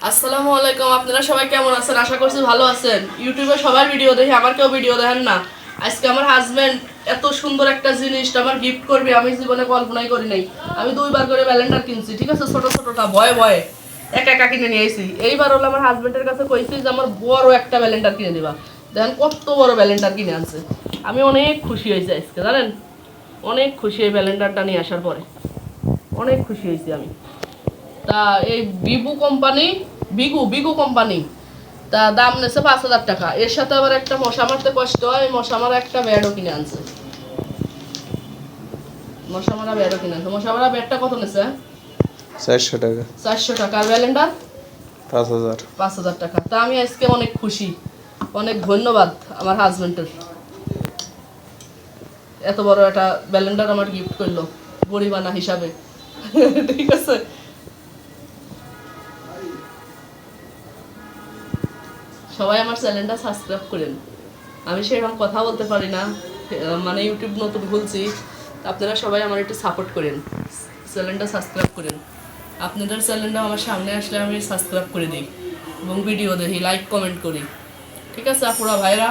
আসসালামু আলাইকুম। আপনারা সবাই কেমন আছেন? আশা করছি ভালো আছেন। ইউটিউবে সবার ভিডিও দেখি, আমার কেউ ভিডিও দেখেন না। আজকে আমার হাজবেন্ড এত সুন্দর একটা জিনিস আমার গিফট করবে আমি জীবনে কল্পনাই করি নাই। আমি 2বার করে ব্যালেন্ডার কিনছি, ঠিক আছে, ছোট ছোটটা ভয়ে ভয়ে একা একা কিনে নিয়ে আইছি। এইবার হলো আমার হাজবেন্ডের কাছে কইছি যে আমার বড় একটা ব্যালেন্ডার কিনে দিবা। দেখেন কত বড় ব্যালেন্ডার কিনে আনছে। আমি অনেক খুশি হয়েছি আজকে, জানেন, অনেক খুশি এই ব্যালেন্ডারটা নিয়ে আসার পরে। অনেক খুশি হয়েছি আমি। তা এই বিবু কোম্পানি, বিগু বিগু কোম্পানি, তা দাম নেছে 5,000 টাকা। এর সাথে আবার একটা মশা মারতে কষ্ট হয়, মশা মারা একটা ব্যাডও কিনে আনছে। মশা মারা ব্যাডও কিনে আনছে। মশা মারা ব্যাডটা কত নেছে? 400 টাকা। 400 টাকা। আর ব্যালেন্ডার 5,000। 5,000 টাকা। তা আমি আজকে অনেক খুশি, অনেক ধন্যবাদ আমার হাজবেন্ডের, এত বড় একটা ব্যালেন্ডার আমার গিফট করলো গরিবানা হিসাবে। ঠিক আছে। সবাই আমার চ্যানেলটা সাবস্ক্রাইব করেন। আমি সেরকম কথা বলতে পারি না, মানে ইউটিউব নতুন খুলছি। আপনারা সবাই আমার একটু সাপোর্ট করেন, চ্যানেলটা সাবস্ক্রাইব করেন। আপনাদের চ্যানেলটা আমার সামনে আসলে আমি সাবস্ক্রাইব করে দিই এবং ভিডিও দেখি, লাইক কমেন্ট করি। ঠিক আছে আপুরা ভাইরা?